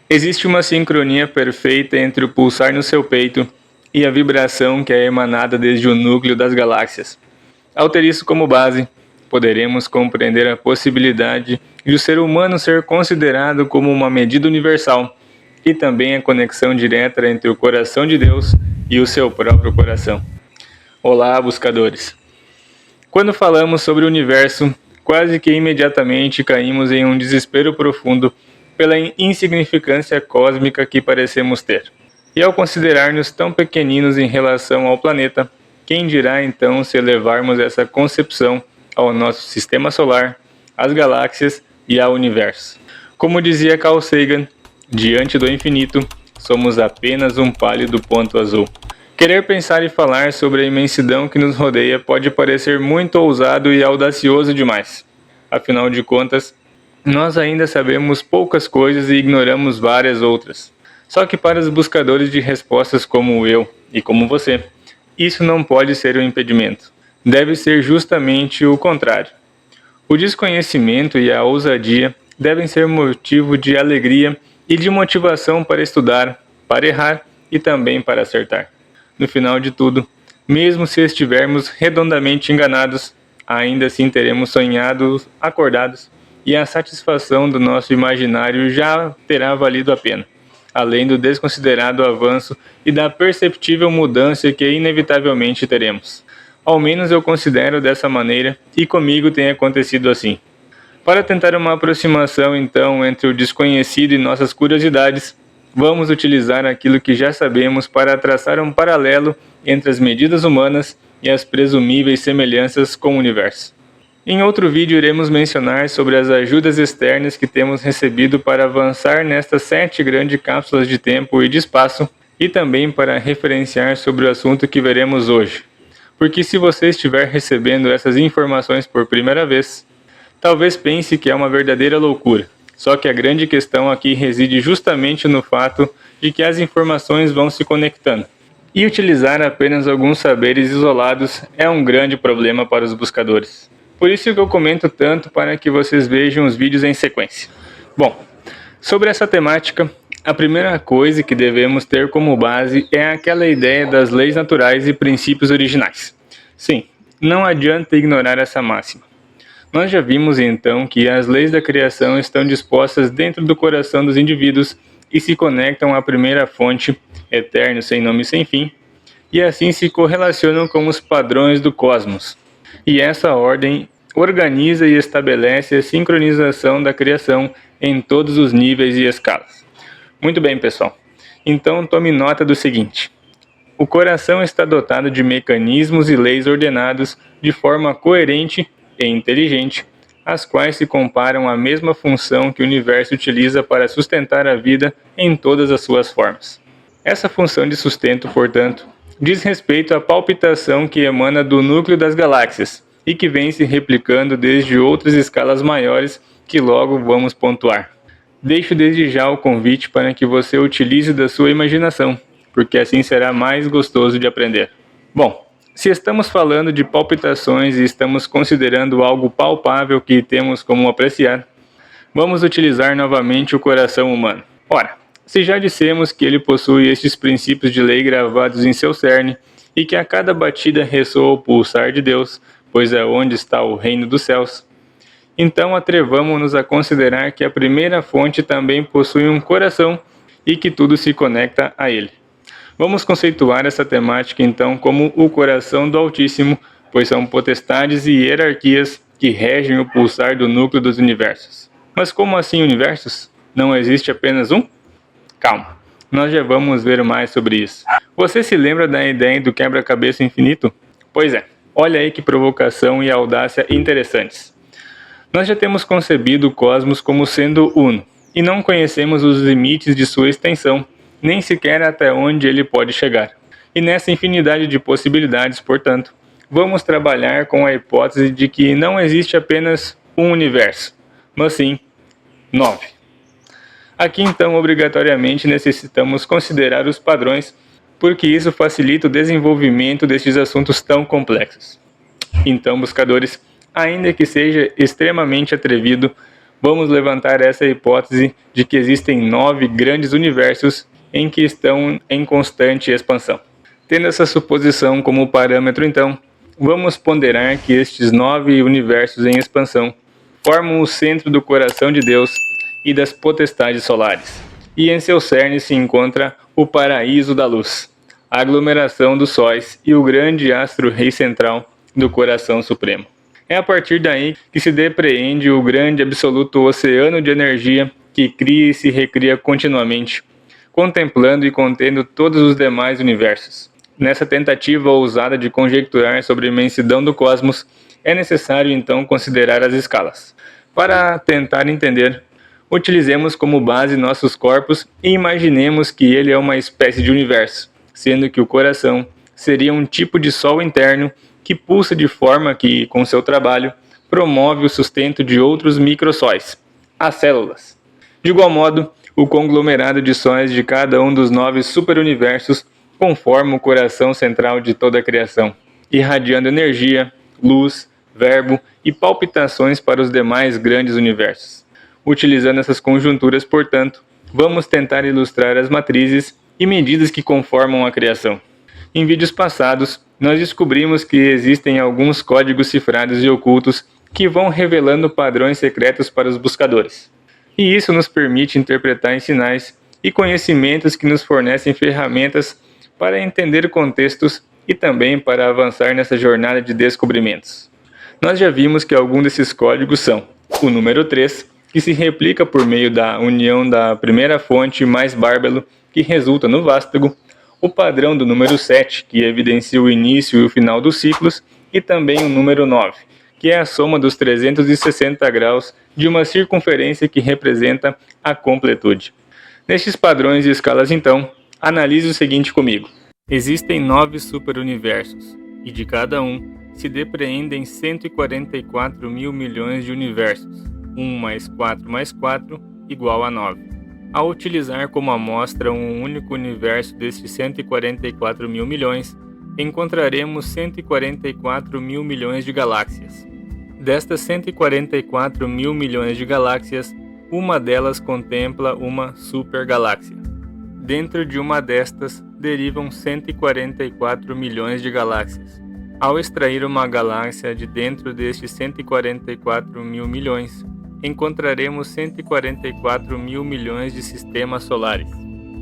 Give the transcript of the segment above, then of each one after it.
Existe uma sincronia perfeita entre o pulsar no seu peito e a vibração que é emanada desde o núcleo das galáxias. Ao ter isso como base, poderemos compreender a possibilidade de o ser humano ser considerado como uma medida universal e também a conexão direta entre o coração de Deus e o seu próprio coração. Olá, buscadores! Quando falamos sobre o universo, quase que imediatamente caímos em um desespero profundo pela insignificância cósmica que parecemos ter. E ao considerar-nos tão pequeninos em relação ao planeta, quem dirá então se elevarmos essa concepção ao nosso sistema solar, às galáxias e ao universo? Como dizia Carl Sagan, diante do infinito, somos apenas um pálido ponto azul. Querer pensar e falar sobre a imensidão que nos rodeia pode parecer muito ousado e audacioso demais. Afinal de contas, nós ainda sabemos poucas coisas e ignoramos várias outras. Só que para os buscadores de respostas como eu e como você, isso não pode ser um impedimento. Deve ser justamente o contrário. O desconhecimento e a ousadia devem ser motivo de alegria e de motivação para estudar, para errar e também para acertar. No final de tudo, mesmo se estivermos redondamente enganados, ainda assim teremos sonhado acordados e a satisfação do nosso imaginário já terá valido a pena, além do desconsiderado avanço e da perceptível mudança que inevitavelmente teremos. Ao menos eu considero dessa maneira e comigo tem acontecido assim. Para tentar uma aproximação então entre o desconhecido e nossas curiosidades, vamos utilizar aquilo que já sabemos para traçar um paralelo entre as medidas humanas e as presumíveis semelhanças com o universo. Em outro vídeo iremos mencionar sobre as ajudas externas que temos recebido para avançar nestas 7 grandes cápsulas de tempo e de espaço e também para referenciar sobre o assunto que veremos hoje. Porque se você estiver recebendo essas informações por primeira vez, talvez pense que é uma verdadeira loucura. Só que a grande questão aqui reside justamente no fato de que as informações vão se conectando. E utilizar apenas alguns saberes isolados é um grande problema para os buscadores. Por isso que eu comento tanto para que vocês vejam os vídeos em sequência. Bom, sobre essa temática, a primeira coisa que devemos ter como base é aquela ideia das leis naturais e princípios originais. Sim, não adianta ignorar essa máxima. Nós já vimos então que as leis da criação estão dispostas dentro do coração dos indivíduos e se conectam à primeira fonte, eterno, sem nome e sem fim, e assim se correlacionam com os padrões do cosmos. E essa ordem organiza e estabelece a sincronização da criação em todos os níveis e escalas. Muito bem, pessoal. Então tome nota do seguinte. O coração está dotado de mecanismos e leis ordenados de forma coerente e inteligente, as quais se comparam à mesma função que o universo utiliza para sustentar a vida em todas as suas formas. Essa função de sustento, portanto, diz respeito à palpitação que emana do núcleo das galáxias e que vem se replicando desde outras escalas maiores que logo vamos pontuar. Deixo desde já o convite para que você utilize da sua imaginação, porque assim será mais gostoso de aprender. Bom, se estamos falando de palpitações e estamos considerando algo palpável que temos como apreciar, vamos utilizar novamente o coração humano. Ora, se já dissemos que ele possui estes princípios de lei gravados em seu cerne e que a cada batida ressoa o pulsar de Deus, pois é onde está o reino dos céus, então atrevamo-nos a considerar que a primeira fonte também possui um coração e que tudo se conecta a ele. Vamos conceituar essa temática então como o coração do Altíssimo, pois são potestades e hierarquias que regem o pulsar do núcleo dos universos. Mas como assim universos? Não existe apenas um? Calma, nós já vamos ver mais sobre isso. Você se lembra da ideia do quebra-cabeça infinito? Pois é, olha aí que provocação e audácia interessantes. Nós já temos concebido o cosmos como sendo uno, e não conhecemos os limites de sua extensão, nem sequer até onde ele pode chegar. E nessa infinidade de possibilidades, portanto, vamos trabalhar com a hipótese de que não existe apenas um universo, mas sim 9. Aqui então obrigatoriamente necessitamos considerar os padrões, porque isso facilita o desenvolvimento destes assuntos tão complexos. Então, buscadores, ainda que seja extremamente atrevido, vamos levantar essa hipótese de que existem 9 grandes universos em que estão em constante expansão. Tendo essa suposição como parâmetro, então, vamos ponderar que estes 9 universos em expansão formam o centro do coração de Deus e das potestades solares, e em seu cerne se encontra o paraíso da luz, a aglomeração dos sóis e o grande astro-rei central do coração supremo. É a partir daí que se depreende o grande absoluto oceano de energia que cria e se recria continuamente, contemplando e contendo todos os demais universos. Nessa tentativa ousada de conjecturar sobre a imensidão do cosmos, é necessário então considerar as escalas. Para tentar entender, utilizemos como base nossos corpos e imaginemos que ele é uma espécie de universo, sendo que o coração seria um tipo de sol interno que pulsa de forma que, com seu trabalho, promove o sustento de outros microsóis, as células. De igual modo, o conglomerado de sóis de cada um dos 9 superuniversos conforma o coração central de toda a criação, irradiando energia, luz, verbo e palpitações para os demais grandes universos. Utilizando essas conjunturas, portanto, vamos tentar ilustrar as matrizes e medidas que conformam a criação. Em vídeos passados, nós descobrimos que existem alguns códigos cifrados e ocultos que vão revelando padrões secretos para os buscadores. E isso nos permite interpretar em sinais e conhecimentos que nos fornecem ferramentas para entender contextos e também para avançar nessa jornada de descobrimentos. Nós já vimos que alguns desses códigos são o número 3, que se replica por meio da união da primeira fonte mais bárbaro, que resulta no vástago, o padrão do número 7, que evidencia o início e o final dos ciclos, e também o número 9, que é a soma dos 360 graus de uma circunferência que representa a completude. Nestes padrões e escalas, então, analise o seguinte comigo. Existem 9 superuniversos, e de cada um se depreendem 144 mil milhões de universos, 1 mais 4 mais 4 igual a 9. Ao utilizar como amostra um único universo destes 144 mil milhões, encontraremos 144 mil milhões de galáxias. Destas 144 mil milhões de galáxias, uma delas contempla uma supergaláxia. Dentro de uma destas, derivam 144 milhões de galáxias. Ao extrair uma galáxia de dentro destes 144 mil milhões, encontraremos 144 mil milhões de sistemas solares.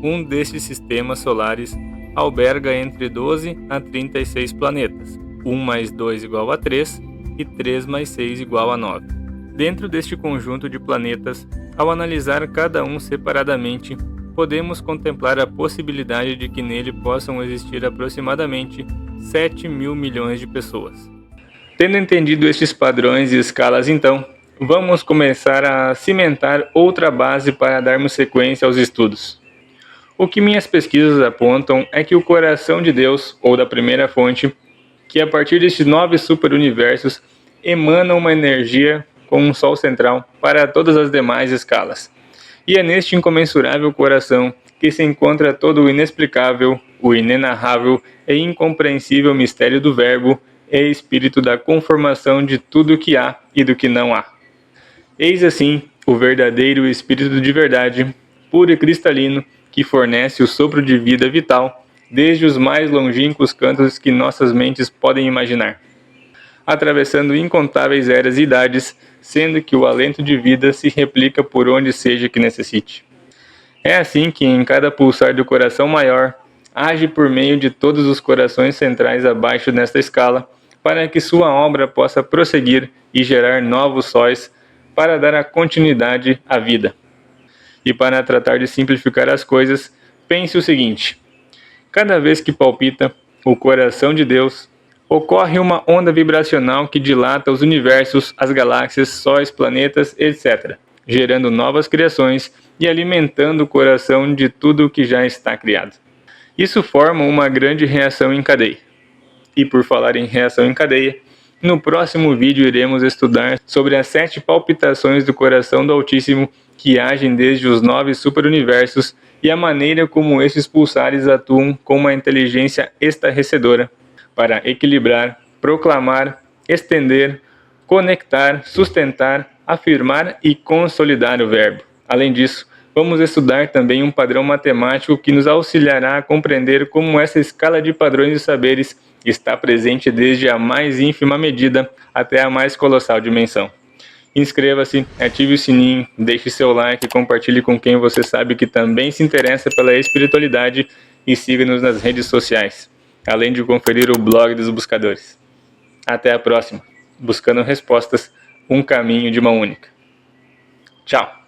Um destes sistemas solares alberga entre 12 a 36 planetas, 1 mais 2 igual a 3 e 3 mais 6 igual a 9. Dentro deste conjunto de planetas, ao analisar cada um separadamente, podemos contemplar a possibilidade de que nele possam existir aproximadamente 7 mil milhões de pessoas. Tendo entendido estes padrões e escalas, então, vamos começar a cimentar outra base para darmos sequência aos estudos. O que minhas pesquisas apontam é que o coração de Deus, ou da primeira fonte, que a partir destes 9 superuniversos, emana uma energia com um sol central para todas as demais escalas. E é neste incomensurável coração que se encontra todo o inexplicável, o inenarrável e incompreensível mistério do Verbo e espírito da conformação de tudo o que há e do que não há. Eis assim o verdadeiro espírito de verdade, puro e cristalino, que fornece o sopro de vida vital desde os mais longínquos cantos que nossas mentes podem imaginar, atravessando incontáveis eras e idades, sendo que o alento de vida se replica por onde seja que necessite. É assim que em cada pulsar do coração maior, age por meio de todos os corações centrais abaixo nesta escala, para que sua obra possa prosseguir e gerar novos sóis para dar a continuidade à vida. E para tratar de simplificar as coisas, pense o seguinte: cada vez que palpita o coração de Deus, ocorre uma onda vibracional que dilata os universos, as galáxias, sóis, planetas, etc., gerando novas criações e alimentando o coração de tudo o que já está criado. Isso forma uma grande reação em cadeia. E por falar em reação em cadeia, no próximo vídeo iremos estudar sobre as 7 palpitações do coração do Altíssimo que agem desde os 9 superuniversos e a maneira como esses pulsares atuam com uma inteligência estarrecedora para equilibrar, proclamar, estender, conectar, sustentar, afirmar e consolidar o verbo. Além disso, vamos estudar também um padrão matemático que nos auxiliará a compreender como essa escala de padrões de saberes está presente desde a mais ínfima medida até a mais colossal dimensão. Inscreva-se, ative o sininho, deixe seu like, compartilhe com quem você sabe que também se interessa pela espiritualidade e siga-nos nas redes sociais, além de conferir o blog dos buscadores. Até a próxima, buscando respostas, um caminho de mão única. Tchau!